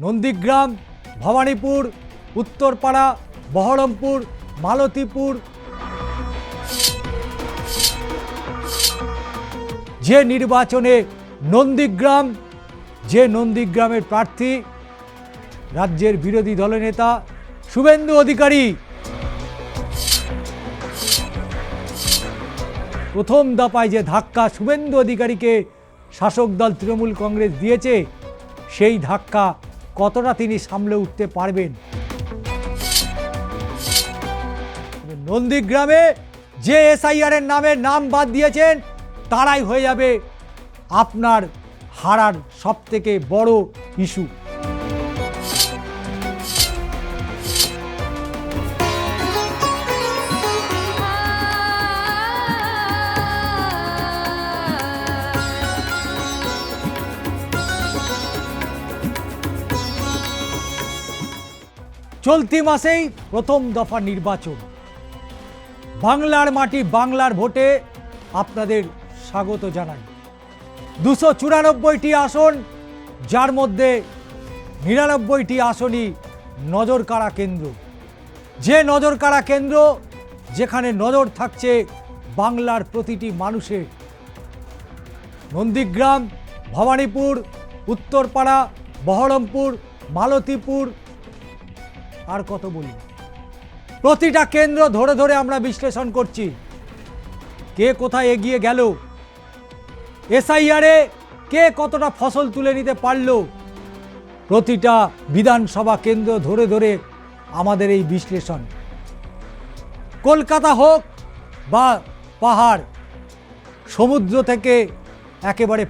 নন্দীগ্রাম, ভবানীপুর, উত্তরপাড়া, বহরমপুর, মালতীপুর যে নির্বাচনে নন্দীগ্রামের প্রার্থী রাজ্যের বিরোধী দলনেতা শুভেন্দু অধিকারী প্রথম দফায় যে ধাক্কা শুভেন্দু অধিকারীকে শাসক দল তৃণমূল কংগ্রেস দিয়েছে, সেই ধাক্কা কতটা তিনি সামলে উঠতে পারবেন। নন্দীগ্রামে যে এসআইআর এর নাম বাদ দিয়েছেন তারাই হয়ে যাবে আপনার হারার সবথেকে বড় ইস্যু। চলতি মাসেই প্রথম দফা নির্বাচন। বাংলার মাটি, বাংলার ভোটে আপনাদের স্বাগত জানাই। 294টি আসন, যার মধ্যে 99টি আসনই নজরকাড়া কেন্দ্র। যে নজরকাড়া কেন্দ্র, যেখানে নজর থাকছে বাংলার প্রতিটি মানুষের। নন্দীগ্রাম, ভবানীপুর, উত্তরপাড়া, বহরমপুর, মালতীপুর, আর কত বলি, প্রতিটা কেন্দ্র ধরে ধরে আমরা বিশ্লেষণ করছি কে কোথায় এগিয়ে গেল, এসআইআরে কে কতটা ফসল তুলে নিতে পারল। প্রতিটা বিধানসভা কেন্দ্র ধরে ধরে আমাদের এই বিশ্লেষণ। কলকাতা হোক বা পাহাড়, সমুদ্র থেকে একেবারে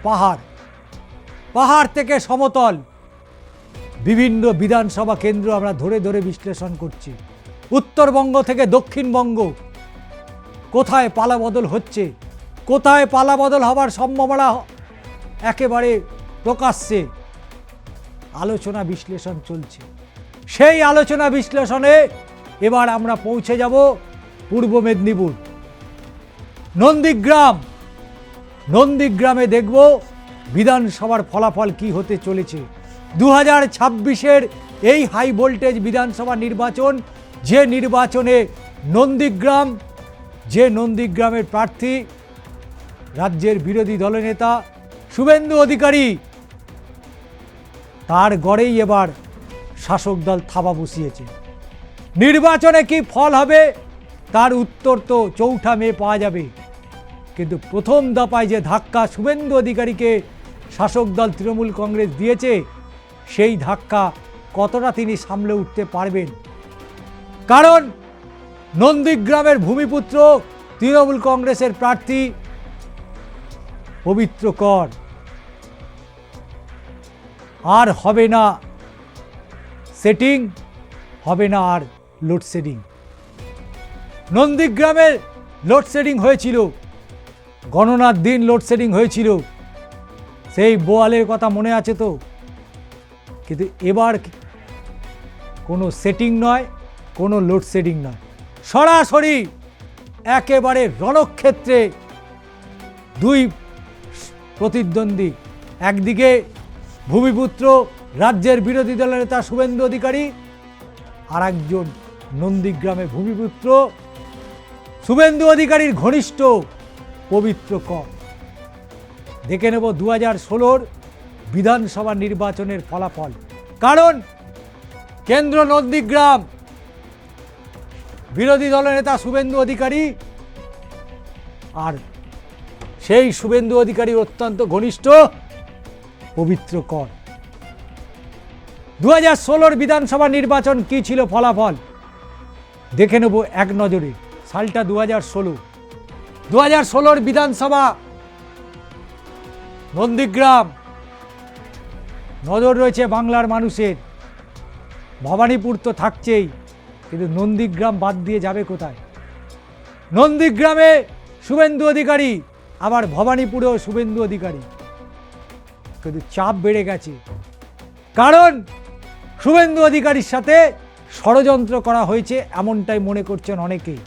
পাহাড় থেকে সমতল, বিভিন্ন বিধানসভা কেন্দ্র আমরা ধরে ধরে বিশ্লেষণ করছি। উত্তরবঙ্গ থেকে দক্ষিণবঙ্গ, কোথায় পালাবদল হচ্ছে, কোথায় পালাবদল হবার সম্ভাবনা একেবারে প্রকাশ্যে আলোচনা বিশ্লেষণ চলছে। সেই আলোচনা বিশ্লেষণে এবার আমরা পৌঁছে যাব পূর্ব মেদিনীপুর, নন্দীগ্রামে দেখব বিধানসভার ফলাফল কি হতে চলেছে। 2026-এর এই হাই ভোল্টেজ বিধানসভা নির্বাচন, যে নির্বাচনে নন্দীগ্রামের প্রার্থী রাজ্যের বিরোধী দলনেতা শুভেন্দু অধিকারী, তার গড়েই এবার শাসক দল থাবা বসিয়েছে। নির্বাচনে কি ফল হবে তার উত্তর তো 4 মে পাওয়া যাবে, কিন্তু প্রথম দফায় যে ধাক্কা শুভেন্দু অধিকারীকে শাসক দল তৃণমূল কংগ্রেস দিয়েছে, সেই ধাক্কা কতটা তিনি সামলে উঠতে পারবেন। কারণ নন্দীগ্রামের ভূমিপুত্র তৃণমূল কংগ্রেসের প্রার্থী পবিত্র কর, আর হবে না সেটিং, হবে না আর লোডশেডিং। নন্দীগ্রামের লোডশেডিং হয়েছিল, গণনার দিন লোডশেডিং হয়েছিল, সেই বোয়ালের কথা মনে আছে তো। কিন্তু এবার কোনো সেটিং নয়, কোনো লোডশেডিং নয়, সরাসরি একেবারে রণক্ষেত্রে দুই প্রতিদ্বন্দ্বী। একদিকে ভূমিপুত্র রাজ্যের বিরোধী দলের নেতা শুভেন্দু অধিকারী, আর একজন নন্দীগ্রামে ভূমিপুত্র শুভেন্দু অধিকারীর ঘনিষ্ঠ পবিত্র কর। দেখে নেব 2016 বিধানসভা নির্বাচনের ফলাফল। কারণ কেন্দ্র নন্দীগ্রাম, বিরোধী দলের নেতা শুভেন্দু অধিকারী, আর সেই শুভেন্দু অধিকারীর অত্যন্ত ঘনিষ্ঠ পবিত্র কর। 2016 বিধানসভা নির্বাচন কি ছিল ফলাফল দেখে নেব এক নজরে। সালটা 2016 বিধানসভা, নন্দীগ্রাম, নজর রয়েছে বাংলার মানুষের। ভবানীপুর তো থাকছেই, কিন্তু নন্দীগ্রাম বাদ দিয়ে যাবে কোথায়? নন্দীগ্রামে শুভেন্দু অধিকারী, আবার ভবানীপুরেও শুভেন্দু অধিকারী, কিন্তু চাপ বেড়ে গেছে। কারণ শুভেন্দু অধিকারীর সাথে ষড়যন্ত্র করা হয়েছে, এমনটাই মনে করছেন অনেকেই।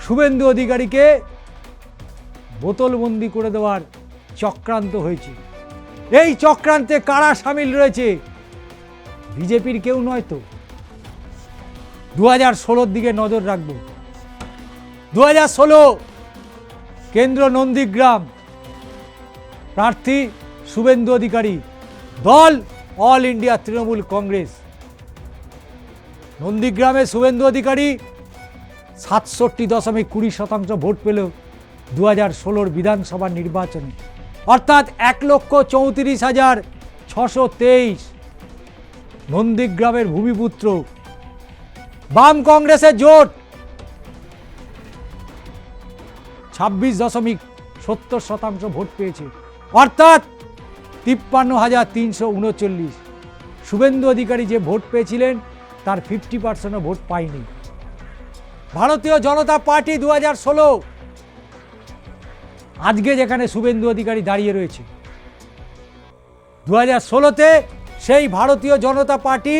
শুভেন্দু অধিকারীকে বোতলবন্দি করে দেওয়ার চক্রান্ত হয়েছে। এই চক্রান্তে কারা সামিল রয়েছে বিজেপির কেউ নয় তো। 2016 দিকে নজর রাখব। 2016 কেন্দ্র নন্দীগ্রাম, প্রার্থী শুভেন্দু অধিকারী, দল অল ইন্ডিয়া তৃণমূল কংগ্রেস। নন্দীগ্রামে শুভেন্দু অধিকারী 67.20% ভোট পেল 2016 বিধানসভা নির্বাচনে, অর্থাৎ 1,34,623। নন্দীগ্রামের ভূমিপুত্র। বাম কংগ্রেসের জোট 26.70% ভোট পেয়েছে, অর্থাৎ 53,339। শুভেন্দু অধিকারী যে ভোট পেয়েছিলেন তার 50% ভোট পায়নি। ভারতীয় জনতা পার্টি 2016, আজকে যেখানে শুভেন্দু অধিকারী দাঁড়িয়ে রয়েছে, 2016-তে সেই ভারতীয় জনতা পার্টি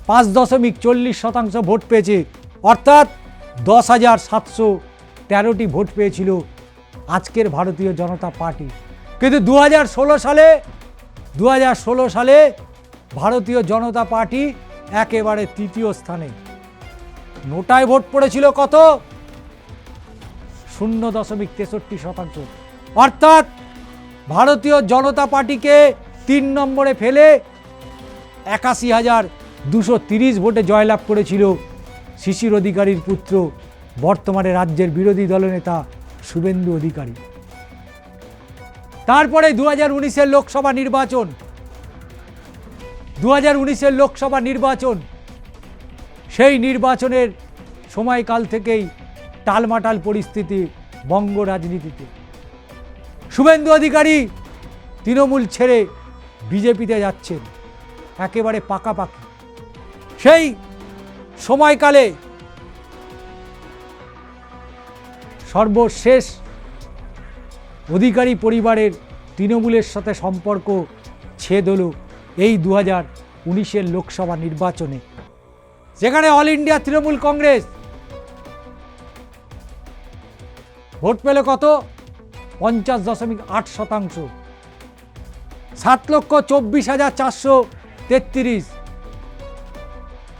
5.40% ভোট পেয়েছে, অর্থাৎ 10,713টি ভোট পেয়েছিল আজকের ভারতীয় জনতা পার্টি। কিন্তু 2016 সালে ভারতীয় জনতা পার্টি একেবারে তৃতীয় স্থানে। নোটায় ভোট পড়েছিল কত? 0.63%। অর্থাৎ ভারতীয় জনতা পার্টিকে 3 নম্বরে ফেলে 81,230 ভোটে জয়লাভ করেছিল শিশির অধিকারীর পুত্র, বর্তমানে রাজ্যের বিরোধী দলনেতা শুভেন্দু অধিকারী। তারপরে 2019-এর লোকসভা নির্বাচন। 2019-এর লোকসভা নির্বাচন, সেই নির্বাচনের সময়কাল থেকেই টালমাটাল পরিস্থিতি বঙ্গ রাজনীতিতে। শুভেন্দু অধিকারী তৃণমূল ছেড়ে বিজেপিতে যাচ্ছেন একেবারে পাকাপাকি। সেই সময়কালে সর্বশেষ অধিকারী পরিবারের তৃণমূলের সাথে সম্পর্ক ছেদ হলো এই 2019-এর লোকসভা নির্বাচনে, যেখানে all India Trinamool Congress vote পেল কত? 50.8%। 7,24,433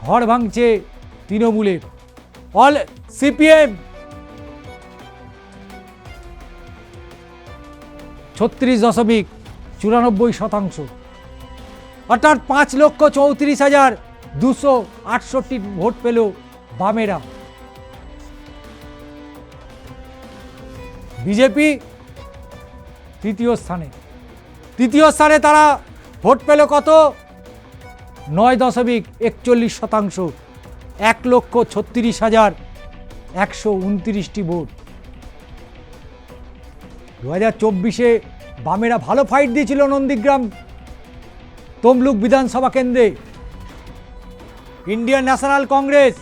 ঘর ভাঙছে তৃণমূলের। অল সিপিএম 36.94%, অর্থাৎ 5,34,268 ভোট পেল বামেরা। বিজেপি তৃতীয় স্থানে তারা ভোট পেল কত? 9.41%, 1,36,129টি ভোট। 2024-এ বামেরা ভালো ফাইট দিয়েছিল নন্দীগ্রাম তমলুক বিধানসভা কেন্দ্রে। ইন্ডিয়ান ন্যাশনাল কংগ্রেস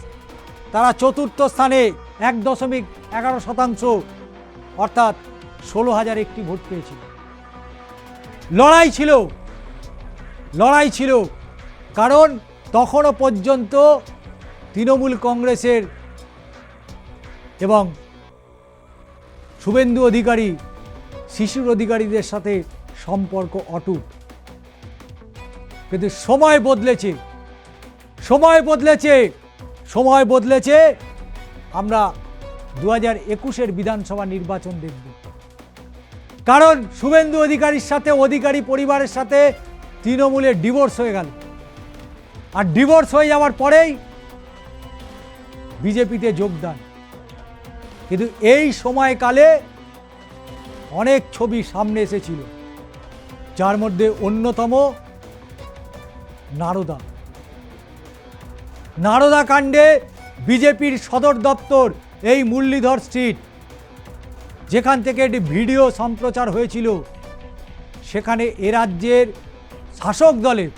তারা চতুর্থ স্থানে 1.11%, অর্থাৎ 16,001টি ভোট পেয়েছিল। লড়াই ছিল, কারণ তখনও পর্যন্ত তৃণমূল কংগ্রেসের এবং শুভেন্দু অধিকারী শিশির অধিকারীদের সাথে সম্পর্ক অটুট। কিন্তু সময় বদলেছে। আমরা 2021-এর বিধানসভা নির্বাচন দেখব, কারণ শুভেন্দু অধিকারীর সাথে, অধিকারী পরিবারের সাথে তৃণমূলের ডিভোর্স হয়ে গেল। আর ডিভোর্স হয়ে যাওয়ার পরেই বিজেপিতে যোগদান। কিন্তু এই সময়কালে অনেক ছবি সামনে এসেছিল, যার মধ্যে অন্যতম নারদা কাণ্ডে বিজেপির সদর দপ্তর এই মুরলীধর স্ট্রিট, যেখান থেকে একটি ভিডিও সম্প্রচার হয়েছিল, সেখানে এ রাজ্যের শাসক দলের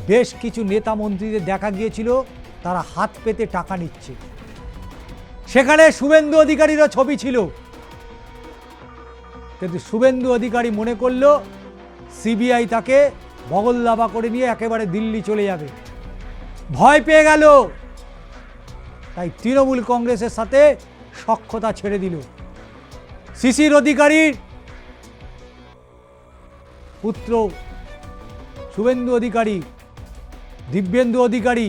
বেশ কিছু নেতা মন্ত্রীদের দেখা গিয়েছিল তারা হাত পেতে টাকা নিচ্ছে। সেখানে শুভেন্দু অধিকারীরও ছবি ছিল, কিন্তু শুভেন্দু অধিকারী মনে করল সিবিআই তাকে বগলদাবা করে নিয়ে একেবারে দিল্লি চলে যাবে, ভয় পেয়ে গেল। তাই তৃণমূল কংগ্রেসের সাথে সখ্যতা ছেড়ে দিল। শিশির অধিকারীর পুত্র শুভেন্দু অধিকারী দিব্যেন্দু অধিকারী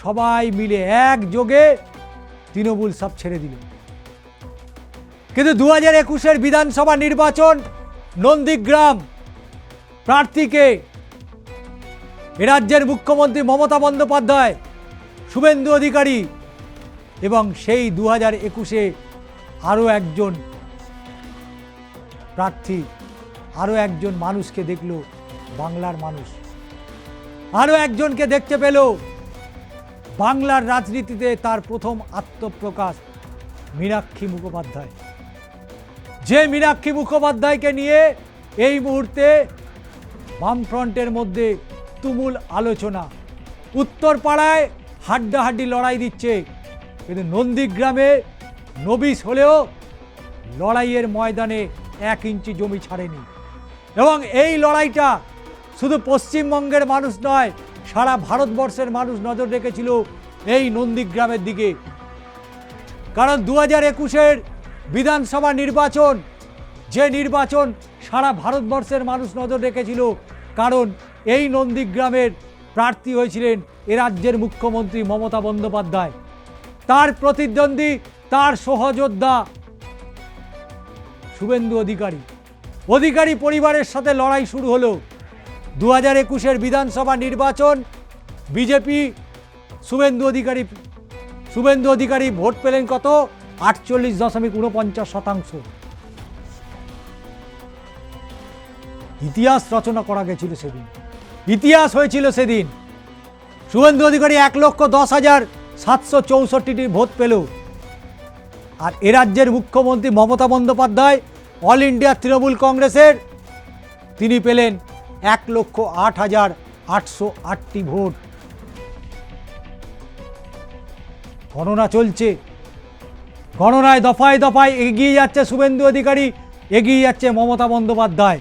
সবাই মিলে একযোগে তৃণমূল সব ছেড়ে দিল। কিন্তু 2021 বিধানসভা নির্বাচন নন্দীগ্রাম প্রার্থীকে এ রাজ্যের মুখ্যমন্ত্রী মমতা বন্দ্যোপাধ্যায়, শুভেন্দু অধিকারী এবং সেই 2021 আরও একজন প্রার্থী, আরও একজন মানুষকে দেখল বাংলার মানুষ, আরও একজনকে দেখতে পেল বাংলার রাজনীতিতে তার প্রথম আত্মপ্রকাশ, মীনাক্ষী মুখোপাধ্যায়। যে মীনাক্ষী মুখোপাধ্যায়কে নিয়ে এই মুহূর্তে বামফ্রন্টের মধ্যে তুমুল আলোচনা, উত্তরপাড়ায় হাড্ডাহাড্ডি লড়াই দিচ্ছে, কিন্তু নন্দীগ্রামে নবিশ হলেও লড়াইয়ের ময়দানে 1 ইঞ্চি জমি ছাড়েনি। এবং এই লড়াইটা শুধু পশ্চিমবঙ্গের মানুষ নয়, সারা ভারতবর্ষের মানুষ নজর রেখেছিল এই নন্দীগ্রামের দিকে। কারণ 2021 বিধানসভা নির্বাচন, যে নির্বাচন সারা ভারতবর্ষের মানুষ নজর রেখেছিল, কারণ এই নন্দীগ্রামের প্রার্থী হয়েছিলেন এ রাজ্যের মুখ্যমন্ত্রী মমতা বন্দ্যোপাধ্যায়। তার প্রতিদ্বন্দ্বী, তার সহযোদ্ধা শুভেন্দু অধিকারী। অধিকারী পরিবারের সাথে লড়াই শুরু হলো। 2021 বিধানসভা নির্বাচন বিজেপি শুভেন্দু অধিকারী ভোট পেলেন কত? 48.49%। ইতিহাস রচনা করা গেছিল সেদিন, ইতিহাস হয়েছিল সেদিন। শুভেন্দু অধিকারী 1,10,764টি ভোট পেল। আর এ রাজ্যের মুখ্যমন্ত্রী মমতা বন্দ্যোপাধ্যায় অল ইন্ডিয়া তৃণমূল কংগ্রেসের, তিনি পেলেন 1,08,808টি ভোট। গণনা চলছে, গণনায় দফায় দফায় এগিয়ে যাচ্ছে শুভেন্দু অধিকারী, এগিয়ে যাচ্ছে মমতা বন্দ্যোপাধ্যায়।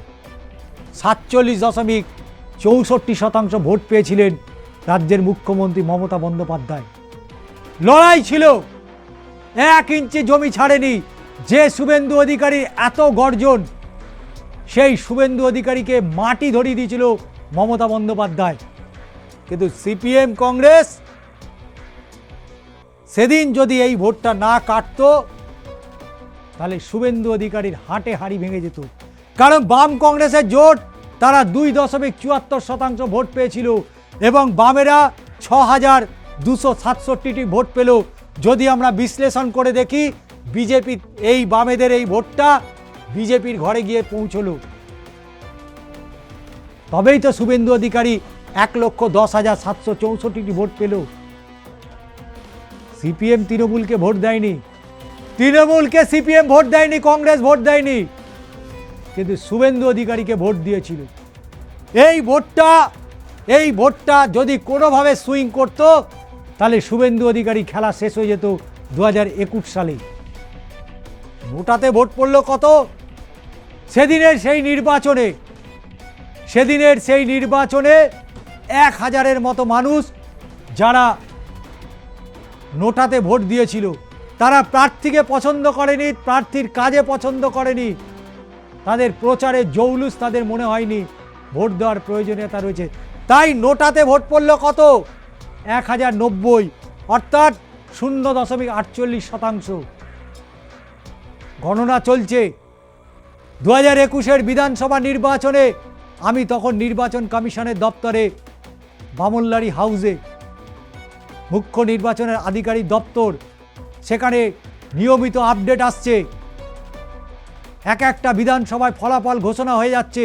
47.64% ভোট পেয়েছিলেন রাজ্যের মুখ্যমন্ত্রী মমতা বন্দ্যোপাধ্যায়। লড়াই ছিল, 1 ইঞ্চি জমি ছাড়েনি। যে শুভেন্দু অধিকারীর এত গর্জন, সেই শুভেন্দু অধিকারীকে মাটি ধরিয়ে দিয়েছিল মমতা বন্দ্যোপাধ্যায়। কিন্তু সিপিএম কংগ্রেস সেদিন যদি এই ভোটটা না কাটত, তাহলে শুভেন্দু অধিকারীর হাটে হাড়ি ভেঙে যেত। কারণ বাম কংগ্রেসের জোট, তারা 2.74% ভোট পেয়েছিল এবং বামেরা 6,267টি ভোট পেল। যদি আমরা বিশ্লেষণ করে দেখি, বিজেপি এই বামেদের এই ভোটটা বিজেপির ঘরে গিয়ে পৌঁছলো। তবেই তো শুভেন্দু অধিকারী 1,10,764টি ভোট পেল। সিপিএম তৃণমূলকে ভোট দেয়নি, তৃণমূলকে সিপিএম ভোট দেয়নি, কংগ্রেস ভোট দেয়নি, কিন্তু শুভেন্দু অধিকারীকে ভোট দিয়েছিল। এই ভোটটা যদি কোনোভাবে সুইং করত, তাহলে শুভেন্দু অধিকারী খেলা শেষ হয়ে যেত 2021 সালে। নোটাতে ভোট পড়ল কত? সেদিনের সেই নির্বাচনে 1,000-এর মতো মানুষ যারা নোটাতে ভোট দিয়েছিল, তারা প্রার্থীকে পছন্দ করেনি, প্রার্থীর কাজে পছন্দ করেনি, তাদের প্রচারে জৌলুস তাদের মনে হয়নি, ভোট দেওয়ার প্রয়োজনীয়তা রয়েছে। তাই নোটাতে ভোট পড়ল কত? 1,090, অর্থাৎ 0.48%। গণনা চলছে। 2021 বিধানসভা নির্বাচনে আমি তখন নির্বাচন কমিশনের দপ্তরে, বামনলারি হাউসে, মুখ্য নির্বাচনের আধিকারিক দপ্তর, সেখানে নিয়মিত আপডেট আসছে। একটা বিধানসভায় ফলাফল ঘোষণা হয়ে যাচ্ছে।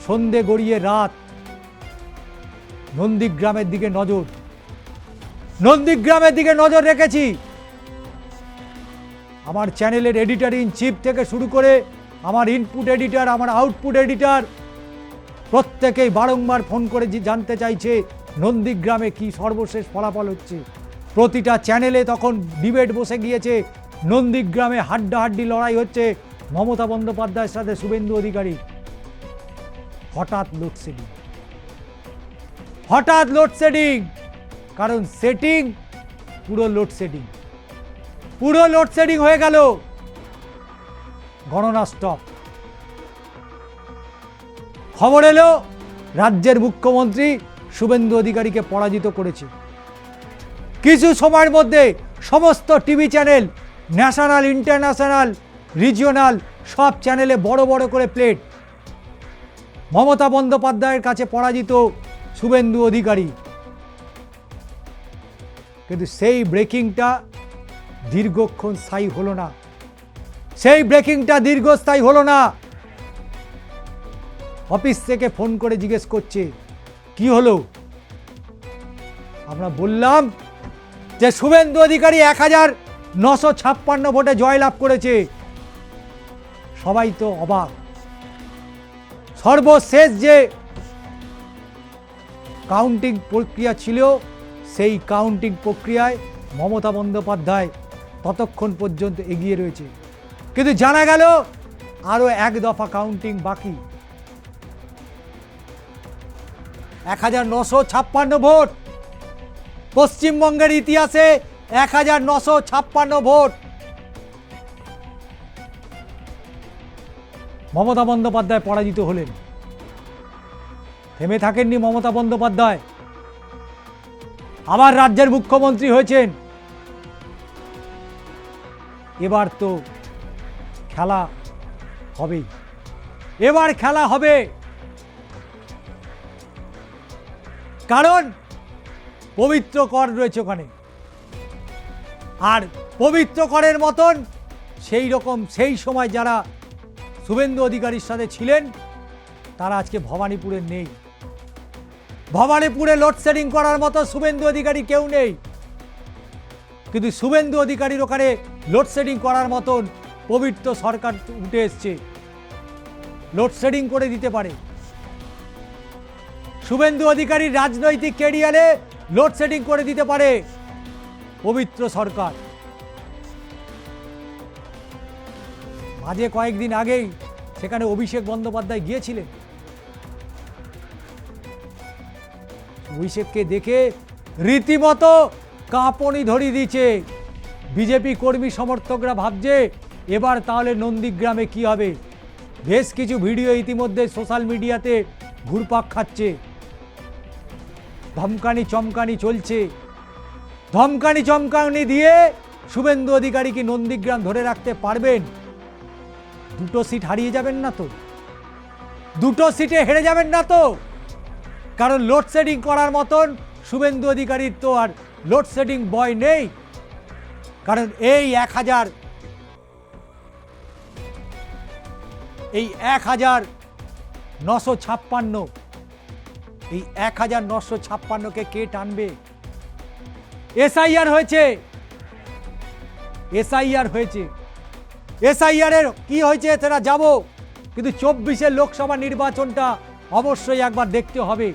সন্ধে গড়িয়ে রাত, নন্দীগ্রামের দিকে নজর রেখেছি। আমার চ্যানেলের এডিটর ইন চিফ থেকে শুরু করে আমার ইনপুট এডিটর, আমার আউটপুট এডিটর, প্রত্যেকেই বারংবার ফোন করে জানতে চাইছে নন্দীগ্রামে কি সর্বশেষ ফলাফল হচ্ছে। প্রতিটা চ্যানেলে তখন ডিবেট বসে গিয়েছে, নন্দীগ্রামে হাড্ডাহাড্ডি লড়াই হচ্ছে মমতা বন্দ্যোপাধ্যায়ের সাথে শুভেন্দু অধিকারী। হঠাৎ লোডশেডিং, কারণ সেটিং পুরো লোডশেডিং হয়ে গেল। গণনা স্টপ। খবর এলো রাজ্যের মুখ্যমন্ত্রী শুভেন্দু অধিকারীকে পরাজিত করেছে। কিছু সময়ের মধ্যে সমস্ত TV channel, national, international, regional সব চ্যানেলে বড় বড় করে প্লেট, মমতা বন্দ্যোপাধ্যায়ের কাছে পরাজিত শুভেন্দু অধিকারী। কিন্তু সেই ব্রেকিংটা দীর্ঘক্ষণ স্থায়ী হলো না, সেই ব্রেকিংটা দীর্ঘস্থায়ী হলো না। অফিস থেকে ফোন করে জিজ্ঞেস করছে কি হলো। আমরা বললাম যে শুভেন্দু অধিকারী 1956 ভোটে জয়লাভ করেছে। সবাই তো অবাক। সর্বশেষ যে কাউন্টিং প্রক্রিয়া ছিল, সেই কাউন্টিং প্রক্রিয়ায় মমতা বন্দ্যোপাধ্যায় ততক্ষণ পর্যন্ত এগিয়ে রয়েছে। কিন্তু জানা গেল আরো এক দফা কাউন্টিং বাকি। 1956 ভোট, পশ্চিমবঙ্গের ইতিহাসে 1956 ভোট। মমতা বন্দ্যোপাধ্যায় পরাজিত হলেন। থেমে থাকেননি মমতা বন্দ্যোপাধ্যায়, আবার রাজ্যের মুখ্যমন্ত্রী হয়েছেন। এবার তো খেলা হবে, এবার খেলা হবে। কারণ পবিত্র কর রয়েছে ওখানে, আর পবিত্র করের মতন সেই রকম সেই সময় যারা শুভেন্দু অধিকারীর সাথে ছিলেন তারা আজকে ভবানীপুরে নেই। ভবানীপুরে লোডশেডিং করার মতো শুভেন্দু অধিকারী কেউ নেই। কিন্তু শুভেন্দু অধিকারীর ওখানে লোডশেডিং করার মতন পবিত্র সরকার উঠে এসছে, লোডশেডিং করে দিতে পারে। শুভেন্দু অধিকারীর রাজনৈতিক ক্যারিয়ারে লোডশেডিং করে দিতে পারে পবিত্র সরকার। মাঝে কয়েকদিন আগেই সেখানে অভিষেক বন্দ্যোপাধ্যায় গিয়েছিলেন। অভিষেককে দেখে রীতিমতো কাঁপনি ধরিয়ে দিচ্ছে। বিজেপি কর্মী সমর্থকরা ভাবছে এবার তাহলে নন্দীগ্রামে কি হবে। বেশ কিছু ভিডিও ইতিমধ্যে সোশ্যাল মিডিয়াতে ঘুরপাক খাচ্ছে। ধমকানি চমকানি চলছে। ধমকানি চমকানি দিয়ে শুভেন্দু অধিকারী কি নন্দীগ্রাম ধরে রাখতে পারবেন? দুটো সিট হারিয়ে যাবেন না তো? দুটো সিটে হেরে যাবেন না তো? কারণ লোডশেডিং করার মতন শুভেন্দু অধিকারীর তো আর লোডশেডিং বয় নেই। কারণ এই 1956কে কে টানবে? এসআইআর হয়েছে, এসআইআর হয়েছে। এসআইআর এর কি হয়েছে সেটা যাব, কিন্তু 24-এর লোকসভা নির্বাচনটা অবশ্যই একবার দেখতে হবে।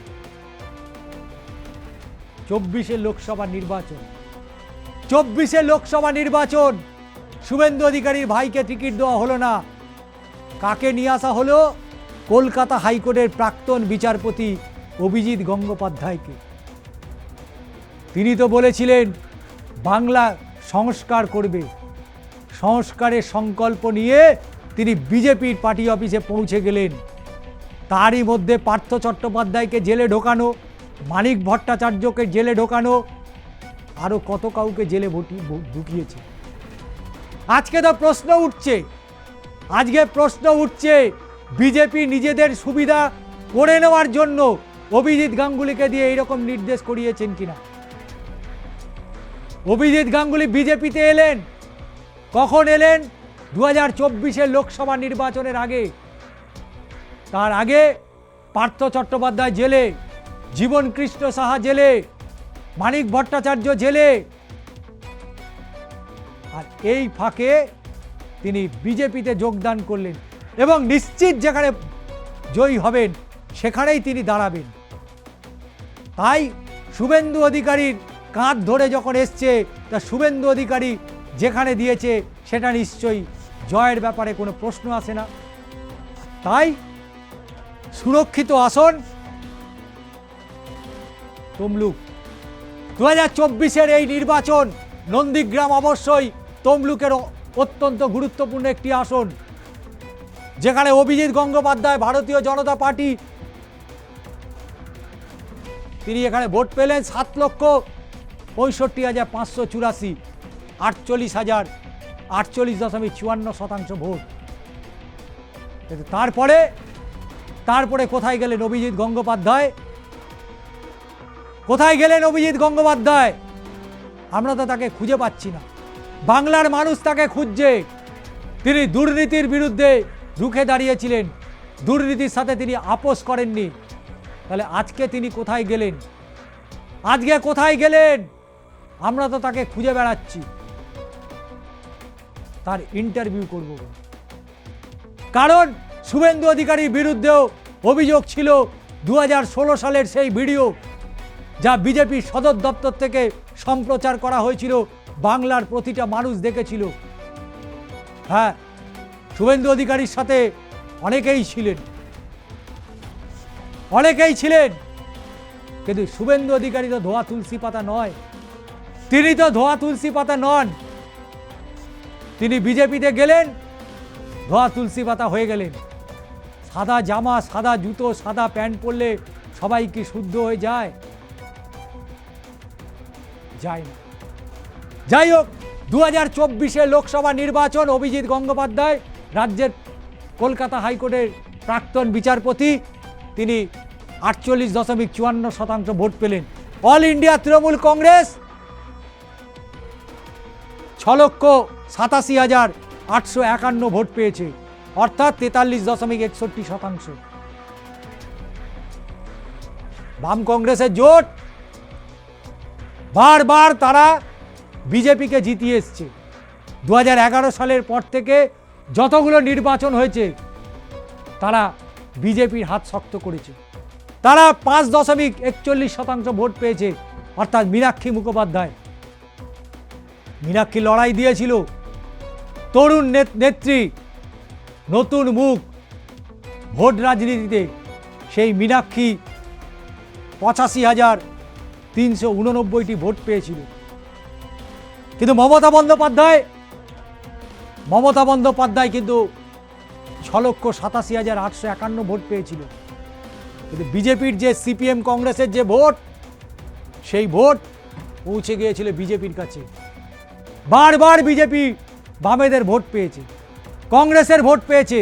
24-এর লোকসভা নির্বাচন, 24-এর লোকসভা নির্বাচন শুভেন্দু অধিকারীর ভাইকে টিকিট দেওয়া হলো না। কাকে নিয়ে আসা হলো? কলকাতা হাইকোর্টের প্রাক্তন বিচারপতি অভিজিৎ গঙ্গোপাধ্যায়কে। তিনি তো বলেছিলেন বাংলা সংস্কার করবে। সংস্কারের সংকল্প নিয়ে তিনি বিজেপির পার্টি অফিসে পৌঁছে গেলেন। তারই মধ্যে পার্থ চট্টোপাধ্যায়কে জেলে ঢোকানো, মানিক ভট্টাচার্যকে জেলে ঢোকানো, আরও কত কাউকে জেলে ঢুকিয়েছে। আজকে তো প্রশ্ন উঠছে, বিজেপি নিজেদের সুবিধা করে নেওয়ার জন্য অভিজিৎ গাঙ্গুলিকে দিয়ে এইরকম নির্দেশ করিয়েছেন কিনা। অভিজিৎ গাঙ্গুলি বিজেপিতে এলেন, কখন এলেন? 2024-এর লোকসভা নির্বাচনের আগে। তার আগে পার্থ চট্টোপাধ্যায় জেলে, জীবন কৃষ্ণ সাহা জেলে, মানিক ভট্টাচার্য জেলে। আর এই ফাঁকে তিনি বিজেপিতে যোগদান করলেন এবং নিশ্চিত যেখানে জয়ী হবেন সেখানেই তিনি দাঁড়াবেন। তাই শুভেন্দু অধিকারীর কাঁধ ধরে যখন এসছে, তা শুভেন্দু অধিকারী যেখানে দিয়েছে সেটা নিশ্চয়ই জয়ের ব্যাপারে কোনো প্রশ্ন আসে না। তাই সুরক্ষিত আসন তমলুক। 2024-এর এই নির্বাচন নন্দীগ্রাম অবশ্যই তমলুকের অত্যন্ত গুরুত্বপূর্ণ একটি আসন, যেখানে অভিজিৎ গঙ্গোপাধ্যায় ভারতীয় জনতা পার্টি তিনি এখানে ভোট পেলেন 7,65,584, 48,048.54% ভোট। কিন্তু তারপরে কোথায় গেলেন অভিজিৎ গঙ্গোপাধ্যায়? কোথায় গেলেন অভিজিৎ গঙ্গোপাধ্যায়? আমরা তো তাকে খুঁজে পাচ্ছি না। বাংলার মানুষ তাকে খুঁজছে। তিনি দুর্নীতির বিরুদ্ধে রুখে দাঁড়িয়েছিলেন, দুর্নীতির সাথে তিনি আপোষ করেননি। তাহলে আজকে তিনি কোথায় গেলেন? আজকে কোথায় গেলেন? আমরা তো তাকে খুঁজে বেড়াচ্ছি। তার ইন্টারভিউ করব, কারণ শুভেন্দু অধিকারীর বিরুদ্ধেও অভিযোগ ছিল 2016 সালের সেই ভিডিও, যা বিজেপির সদর দপ্তর থেকে সম্প্রচার করা হয়েছিল, বাংলার প্রতিটা মানুষ দেখেছিল। হ্যাঁ, শুভেন্দু অধিকারীর সাথে অনেকেই ছিলেন, কিন্তু শুভেন্দু অধিকারী তো ধোয়া তুলসী পাতা নয়। তিনি তো ধোয়া তুলসী পাতা নন। তিনি বিজেপিতে গেলেন, ধোয়া তুলসী পাতা হয়ে গেলেন। সাদা জামা, সাদা জুতো, সাদা প্যান্ট পরলে সবাই কি শুদ্ধ হয়ে যায়? যায় না। যাই হোক, 2024 লোকসভা নির্বাচন, অভিজিৎ গঙ্গোপাধ্যায় রাজ্যের কলকাতা হাইকোর্টের প্রাক্তন বিচারপতি, তিনি 48.54% ভোট পেলেন। All India Trinamool Congress 6,87,851 vote পেয়েছে, অর্থাৎ 43.61%। বাম কংগ্রেসের জোট বারবার তারা বিজেপিকে জিতিয়ে এসছে। 2011 সালের পর থেকে যতগুলো নির্বাচন হয়েছে তারা বিজেপির হাত শক্ত করেছে। তারা 5.41% ভোট পেয়েছে, অর্থাৎ মীনাক্ষী মুখোপাধ্যায়। মীনাক্ষী লড়াই দিয়েছিল, তরুণ নেত্রী, নতুন মুখ ভোট রাজনীতিতে। সেই মীনাক্ষী 85,389টি ভোট পেয়েছিল। কিন্তু মমতা বন্দ্যোপাধ্যায় কিন্তু 6,87,851 ভোট পেয়েছিল। কিন্তু বিজেপির যে সিপিএম কংগ্রেসের যে ভোট, সেই ভোট পৌঁছে গিয়েছিল বিজেপির কাছে। বারবার বিজেপি বামেদের ভোট পেয়েছে, কংগ্রেসের ভোট পেয়েছে।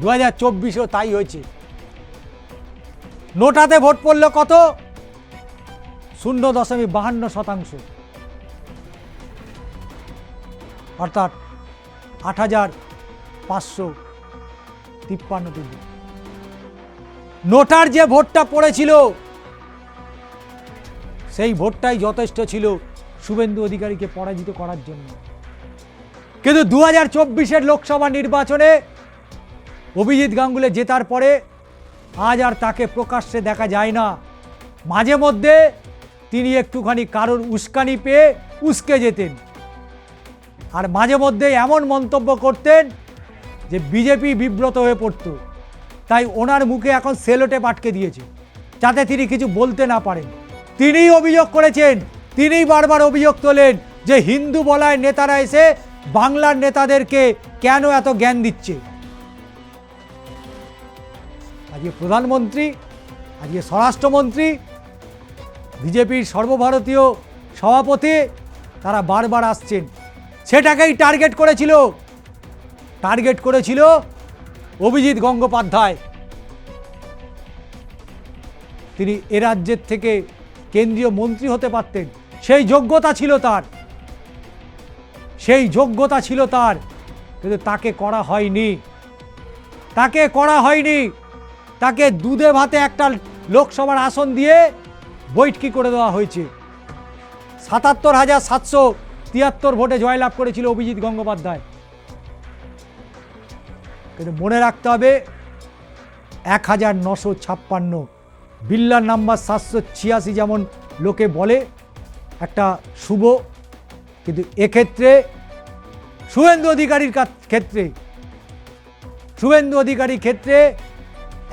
2024-ও তাই হয়েছে। নোটাতে ভোট পড়ল কত? 0.52%, অর্থাৎ 8,553টি। নোটার যে ভোটটা পড়েছিল, সেই ভোটটাই যথেষ্ট ছিল শুভেন্দু অধিকারীকে পরাজিত করার জন্য। কিন্তু 2024 লোকসভা নির্বাচনে অভিজিৎ গাঙ্গুলি জেতার পরে আজ আর তাকে প্রকাশ্যে দেখা যায় না। মাঝে মধ্যে তিনি একটুখানি কারোর উস্কানি পেয়ে উস্কে যেতেন, আর মাঝে মধ্যে এমন মন্তব্য করতেন যে বিজেপি বিব্রত হয়ে পড়ত। তাই ওনার মুখে এখন সেলোটেপ আটকে দিয়েছে, যাতে তিনি কিছু বলতে না পারেন। তিনিই অভিযোগ করেছেন, তিনিই বারবার অভিযোগ তোলেন যে হিন্দু বলায় নেতারা এসে বাংলার নেতাদেরকে কেন এত জ্ঞান দিচ্ছে। আজকে প্রধানমন্ত্রী, আজকে স্বরাষ্ট্রমন্ত্রী, বিজেপির সর্বভারতীয় সভাপতি, তারা বারবার আসছেন। সেটাকেই টার্গেট করেছিল অভিজিৎ গঙ্গোপাধ্যায়। তিনি এ রাজ্যের থেকে কেন্দ্রীয় মন্ত্রী হতে পারতেন, সেই যোগ্যতা ছিল তার, কিন্তু তাকে করা হয়নি। তাকে দুধে ভাতে একটা লোকসভার আসন দিয়ে বৈঠকি করে দেওয়া হয়েছে। 77,773 ভোটে জয়লাভ করেছিল অভিজিৎ গঙ্গোপাধ্যায়। কিন্তু মনে রাখতে হবে, 1,956, বিল্লার নাম্বার 786 যেমন লোকে বলে একটা শুভ, কিন্তু এক্ষেত্রে শুভেন্দু অধিকারীর ক্ষেত্রে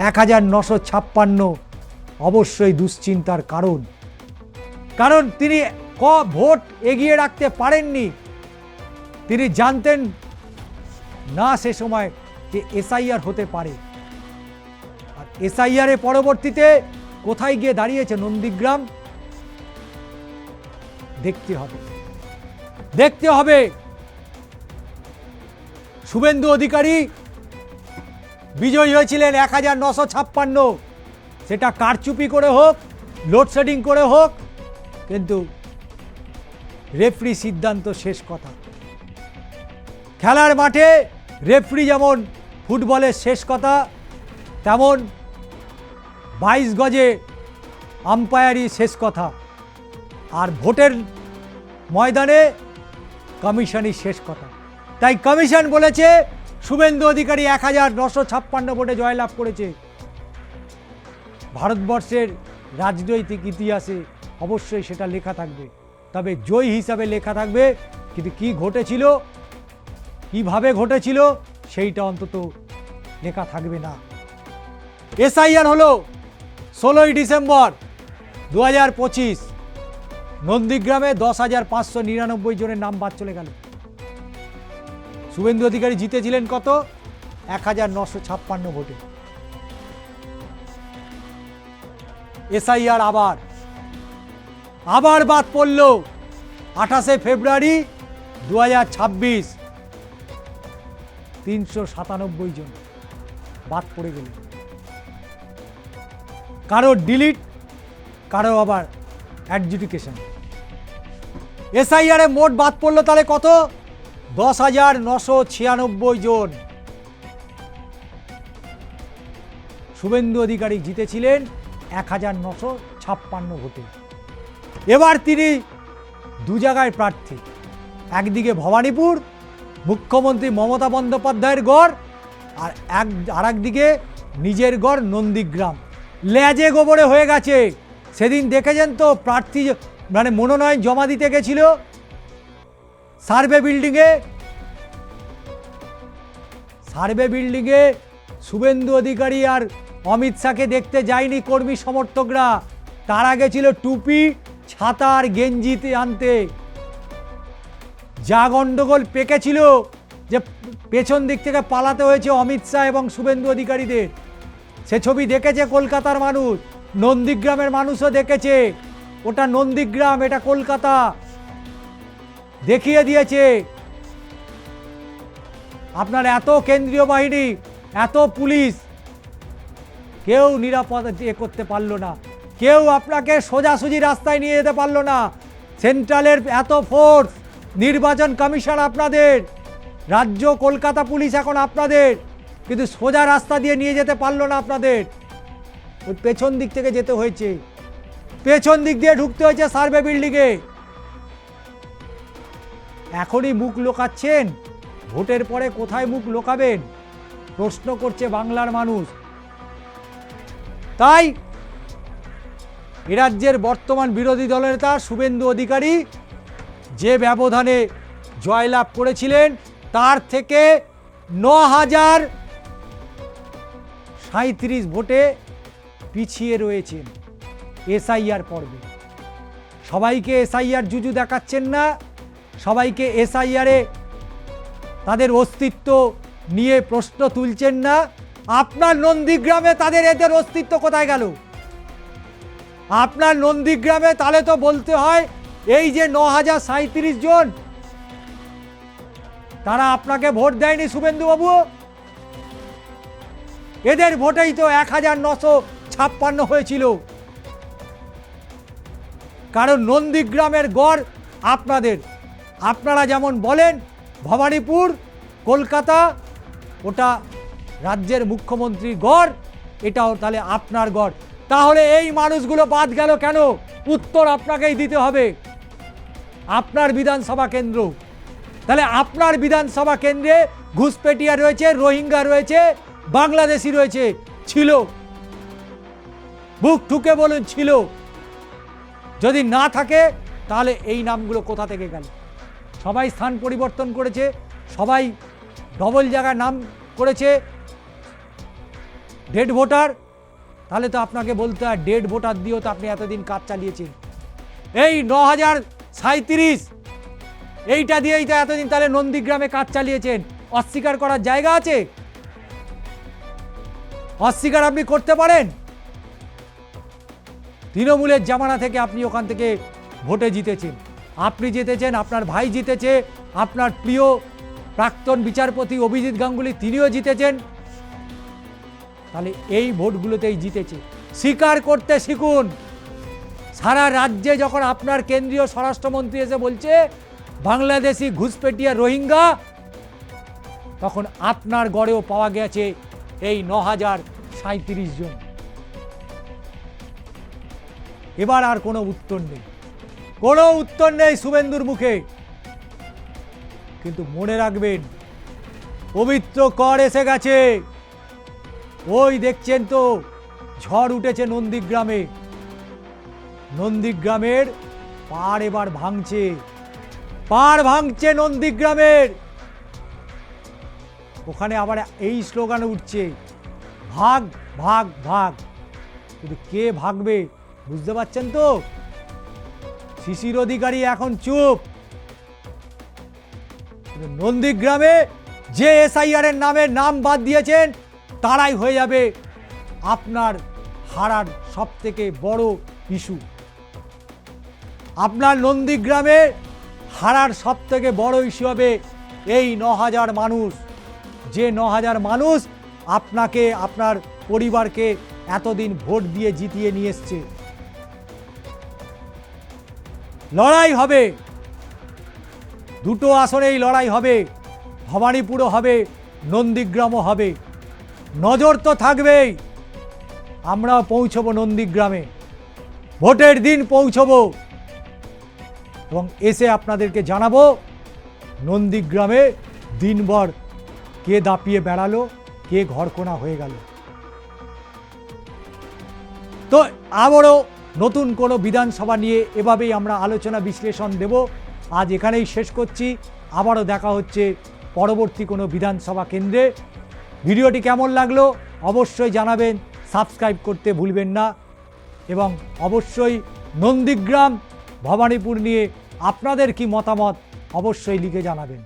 1,956 অবশ্যই দুশ্চিন্তার কারণ তিনি ভোট এগিয়ে রাখতে পারেননি। তিনি জানতেন না সে সময় যে এসআইআর হতে পারে, আর এসআইআর এর পরবর্তীতে কোথায় গিয়ে দাঁড়িয়েছে নন্দীগ্রাম? দেখতে হবে। শুভেন্দু অধিকারী বিজয়ী হয়েছিলেন 1956, সেটা কারচুপি করে হোক, লোডশেডিং করে হোক, কিন্তু রেফারি সিদ্ধান্ত শেষ কথা। খেলার মাঠে রেফারি যেমন ফুটবলের শেষ কথা, তেমন 22 গজে আম্পায়ারই শেষ কথা, আর ভোটের ময়দানে কমিশনই শেষ কথা। তাই কমিশন বলেছে শুভেন্দু অধিকারী 1956 ভোটে জয়লাভ করেছে। ভারতবর্ষের রাজনৈতিক ইতিহাসে অবশ্যই সেটা লেখা থাকবে, তবে জয়ী হিসাবে লেখা থাকবে, কিন্তু কি ঘটেছিল, কিভাবে ঘটেছিল, সেইটা অন্তত লেখা থাকবে না। এসআইআর হলো 16ই ডিসেম্বর 2025। নন্দীগ্রামে 10,599 জনের নাম বাদ চলে গেল। শুভেন্দু অধিকারী জিতেছিলেন কত? 1956 ভোটে। এসআইআর আবার বাদ পড়ল 28শে ফেব্রুয়ারি 2026। 397 জন বাদ পড়ে গেল, কারো ডিলিট, কারো আবার অ্যাডজুডিকেশন। এসআইআরে মোট বাদ পড়লো তাহলে কত? 10,996 জন। শুভেন্দু অধিকারী জিতেছিলেন 1956 ভোটে। এবার তিনি দু জায়গায় প্রার্থী, একদিকে ভবানীপুর মুখ্যমন্ত্রী মমতা বন্দ্যোপাধ্যায়ের গড়, আর একদিকে নিজের গড় নন্দীগ্রাম। লেজে গোবরে হয়ে গেছে। সেদিন দেখেছেন তো, প্রার্থী মানে মনোনয়ন জমা দিতে গেছিল সার্ভে বিল্ডিংয়ে শুভেন্দু অধিকারী আর অমিত শাহকে দেখতে যায়নি কর্মী সমর্থকরা, তারা গেছিল টুপি, ছাতা আর গেঞ্জিতে আনতে। যা গন্ডগোল পেকেছিল যে পেছন দিক থেকে পালাতে হয়েছে অমিত শাহ এবং শুভেন্দু অধিকারীদের, সে ছবি দেখেছে কলকাতার মানুষ, নন্দীগ্রামের মানুষও দেখেছে। ওটা নন্দীগ্রাম, এটা কলকাতা, দেখিয়ে দিয়েছে। আপনার এত কেন্দ্রীয় বাহিনী, এত পুলিশ, কেউ নিরাপদ করতে পারলো না, কেউ আপনাকে সোজাসুজি রাস্তায় নিয়ে যেতে পারলো না। সেন্ট্রালের এত ফোর্স, নির্বাচন কমিশন আপনাদের, রাজ্য কলকাতা পুলিশ এখন আপনাদের, কিন্তু সোজা রাস্তা দিয়ে নিয়ে যেতে পারলো না আপনাদের। ওই পেছন দিক থেকে যেতে হয়েছে, পেছন দিক দিয়ে ঢুকতে হয়েছে সার্ভে বিল্ডিংয়ে। এখনই মুখ লোকাচ্ছেন, ভোটের পরে কোথায় মুখ লোকাবেন প্রশ্ন করছে বাংলার মানুষ। তাই এ রাজ্যের বর্তমান বিরোধী দলের নেতা শুভেন্দু অধিকারী যে ব্যবধানে জয়লাভ করেছিলেন, তার থেকে 9,037 ভোটে পিছিয়ে রয়েছেন এসআইআর পর্বে। সবাইকে এসআইআর জুজু দেখাচ্ছেন না, সবাইকে এসআইআরে তাদের অস্তিত্ব নিয়ে প্রশ্ন তুলছেন না। আপনার নন্দীগ্রামে এদের অস্তিত্ব কোথায় গেল? আপনার নন্দীগ্রামে তাহলে তো বলতে হয় এই যে 9,037 জন, তারা আপনাকে ভোট দেয়নি শুভেন্দু বাবু, এদের ভোটেই তো 1956 হয়েছিল। কারণ নন্দীগ্রামের গড় আপনাদের, আপনারা যেমন বলেন ভবানীপুর কলকাতা ওটা রাজ্যের মুখ্যমন্ত্রীর গড়, এটাও তাহলে আপনার গড়। তাহলে এই মানুষগুলো বাদ গেল কেন? উত্তর আপনাকেই দিতে হবে। আপনার বিধানসভা কেন্দ্র, তাহলে আপনার বিধানসভা কেন্দ্রে ঘুষপেটিয়া রয়েছে, রোহিঙ্গা রয়েছে, বাংলাদেশি রয়েছে, ছিল, বুক ঠুকে বলুন ছিল। যদি না থাকে তাহলে এই নামগুলো কোথা থেকে গেল? সবাই স্থান পরিবর্তন করেছে, সবাই ডবল জায়গায় নাম করেছে। ডেড ভোটার, তাহলে তো আপনাকে বলতে হয় ডেড ভোটার দিয়েও তো আপনি এতদিন কাজ চালিয়েছেন। এই 9,037 এইটা দিয়েই তো এতদিন তাহলে নন্দীগ্রামে কাজ চালিয়েছেন। অস্বীকার করার জায়গা আছে? অস্বীকার আপনি করতে পারেন? তৃণমূলের জামানা থেকে আপনি ওখান থেকে ভোটে জিতেছেন, আপনি জিতেছেন, আপনার ভাই জিতেছে, আপনার প্রিয় প্রাক্তন বিচারপতি অভিজিৎ গাঙ্গুলি তিনিও জিতেছেন। তাহলে এই ভোটগুলোতেই জিতেছে। স্বীকার করতে শিখুন। সারা রাজ্যে যখন আপনার কেন্দ্রীয় স্বরাষ্ট্রমন্ত্রী এসে বলছে বাংলাদেশি ঘুষপেটিয়া রোহিঙ্গা, তখন আপনার গড়েও পাওয়া গেছে এই ৯,০৩৭ জন। এবার আর কোনো উত্তর নেই, কোনো উত্তর নেই শুভেন্দুর মুখে। কিন্তু মনে রাখবেন, পবিত্র কর এসে গেছে। ওই দেখছেন তো ঝড় উঠেছে নন্দীগ্রামে, নন্দীগ্রামের পাড় এবার ভাঙছে, পাড় ভাঙছে নন্দীগ্রামের। ওখানে আবার এই স্লোগান উঠছে, ভাগ ভাগ ভাগ। কিন্তু কে ভাগবে বুঝতে পারছেন তো? শিশির অধিকারী এখন চুপ। নন্দীগ্রামে যে এসআইআর এর নাম বাদ দিয়েছেন তারাই হয়ে যাবে আপনার হারার সব থেকে বড় ইস্যু। আপনার নন্দীগ্রামে হারার সব থেকে বড় ইস্যু হবে এই ৯,০০০ মানুষ, যে ৯,০০০ মানুষ আপনাকে, আপনার পরিবারকে এতদিন ভোট দিয়ে জিতিয়ে নিয়ে এসছে। লড়াই হবে, দুটো আসনেই লড়াই হবে, ভবানীপুরও হবে, নন্দীগ্রামও হবে। নজর তো থাকবেই। আমরাও পৌঁছবো নন্দীগ্রামে, ভোটের দিন পৌঁছবো এবং এসে আপনাদেরকে জানাবো নন্দীগ্রামে দিনভর কে দাপিয়ে বেড়ালো, কে ঘরকোনা হয়ে গেল। তো আবারও নতুন কোনো বিধানসভা নিয়ে এভাবেই আমরা আলোচনা বিশ্লেষণ দেব। আজ এখানেই শেষ করছি, আবারও দেখা হচ্ছে পরবর্তী কোনো বিধানসভা কেন্দ্রে। ভিডিওটি কেমন লাগলো অবশ্যই জানাবেন, সাবস্ক্রাইব করতে ভুলবেন না এবং অবশ্যই নন্দীগ্রাম ভবানীপুর নিয়ে আপনাদের কি মতামত অবশ্যই লিখে জানাবেন।